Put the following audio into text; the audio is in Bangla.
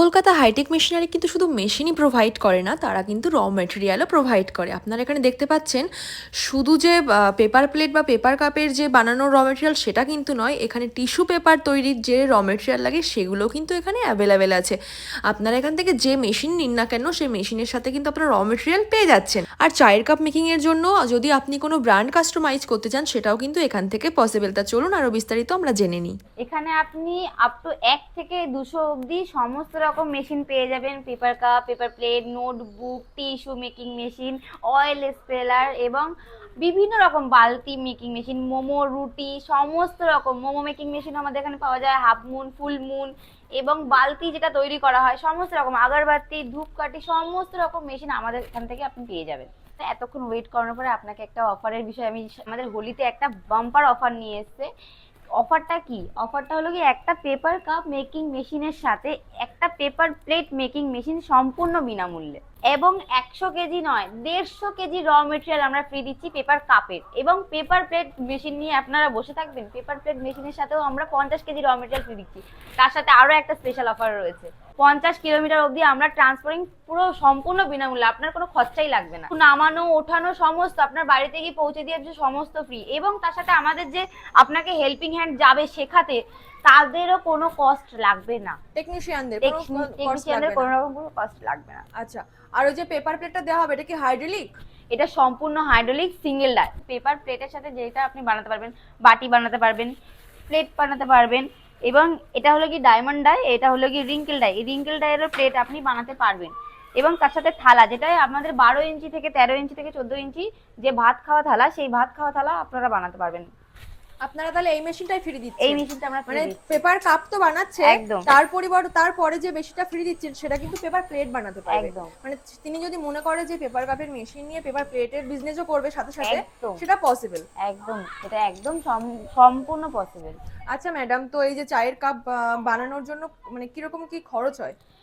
কলকাতা হাইটেক মেশিনারি কিন্তু শুধু মেশিনই প্রোভাইড করে না, তারা কিন্তু র মেটেরিয়ালও প্রোভাইড করে। আপনারা এখানে দেখতে পাচ্ছেন শুধু যে পেপার প্লেট বা পেপার কাপের যে বানানোর র মেটেরিয়াল সেটা কিন্তু নয়, এখানে টিস্যু পেপার তৈরির যে র মেটেরিয়াল লাগে সেগুলো কিন্তু এখানে অ্যাভেলেবেল আছে। আপনারা এখান থেকে যে মেশিন নিন না কেন সেই মেশিনের সাথে কিন্তু আপনারা র মেটেরিয়াল পেয়ে যাচ্ছেন। আর চায়ের কাপ মেকিংয়ের জন্য যদি আপনি কোনো ব্র্যান্ড কাস্টমাইজ করতে চান সেটাও কিন্তু এখান থেকে পসিবল। তা চলুন আরও বিস্তারিত আমরা জেনে নিই। এখানে আপনি আপ টু 1 থেকে 200 অবধি সমস্ত রকম মেশিন পেয়ে যাবেন। Paper cup, paper plate, notebook, tissue making machine, oil expeller এবং বিভিন্ন রকম বালতি মেকিং মেশিন, মোমো, রুটি, সমস্ত রকম মোমো মেকিং মেশিন আমাদের এখানে পাওয়া যায়। হাফ মুন, ফুল মুন এবং বালতি যেটা তৈরি করা হয়, সমস্ত রকম আগরবাতি, ধূপকাঠি, সমস্ত রকম মেশিন আমাদের এখান থেকে আপনি পেয়ে যাবেন। এতক্ষণ ওয়েট করানোর পরে আপনাকে একটা অফারের বিষয় আমি, আমাদের হোলিতে একটা বাম্পার অফার নিয়ে এসেছে। অফারটা কি? অফারটা হলো কি, একটা পেপার কাপ মেকিং মেশিনের সাথে একটা পেপার প্লেট মেকিং মেশিন সম্পূর্ণ বিনামূল্যে, এবং 100 কেজি নয় 150 কেজি র মেটেরিয়াল আমরা ফ্রি দিচ্ছি পেপার কাপের। এবং পেপার প্লেট মেশিন নিয়ে আপনারা বসে থাকবেন, পেপার প্লেট মেশিনের সাথেও আমরা 50 কেজি র মেটেরিয়াল ফ্রি দিচ্ছি। তার সাথে আরো একটা স্পেশাল অফার রয়েছে, 50 কিলোমিটার অবধি আমরা ট্রান্সপোর্টিং পুরো সম্পূর্ণ বিনামূল্যে, আপনার কোনো খরচাই লাগবে না। নামানো ওঠানো সমস্ত আপনার বাড়িতে গিয়ে পৌঁছে দিয়ে আসবে, সমস্ত ফ্রি। এবং তার সাথে আমাদের যে আপনাকে হেল্পিং হ্যান্ড যাবে শেখাতে, তাদেরও কোনো কস্ট লাগবে না। টেকনিশিয়ানদের কোনো রকম কোনো কস্ট লাগবে না। আচ্ছা, আর ওই যে পেপার প্লেটটা দেওয়া হবে এটা কি হাইড্রোলিক? এটা সম্পূর্ণ হাইড্রোলিক সিঙ্গেল ডাই। পেপার প্লেটের সাথে যেটা আপনি বানাতে পারবেন, বাটি বানাতে পারবেন, প্লেট বানাতে পারবেন। এবং এটা হলো কি ডায়মন্ড ডাই, এটা হলো কি রিঙ্কেল ডাই। এই রিঙ্কেল ডাইয়েরও প্লেট আপনি বানাতে পারবেন। এবং তার সাথে থালা, যেটা আমাদের 12 ইঞ্চি থেকে 13 ইঞ্চি থেকে 14 ইঞ্চি যে ভাত খাওয়া থালা, সেই ভাত খাওয়া থালা আপনারা বানাতে পারবেন। আপনারা তাহলে এই মেশিনটাই ফ্রি দিচ্ছেন? এই মেশিনটা আমরা মানে পেপার কাপ তো বানাচ্ছে, একদম তার পরিবর্তে তারপরে যে মেশিনটা ফ্রি দিচ্ছেন সেটা কিন্তু পেপার প্লেট বানাতে পারবে। একদম। মানে তিনি যদি মনে করে যে পেপার কাপের মেশিন নিয়ে পেপার প্লেটের বিজনেসও করবে সাথে সাথে, একদম সেটা পসিবল। একদম, এটা একদম সম্পূর্ণ পসিবল। আচ্ছা ম্যাডাম, তো এই যে চায়ের কাপ বানানোর জন্য মানে কিরকম কি খরচ হয়?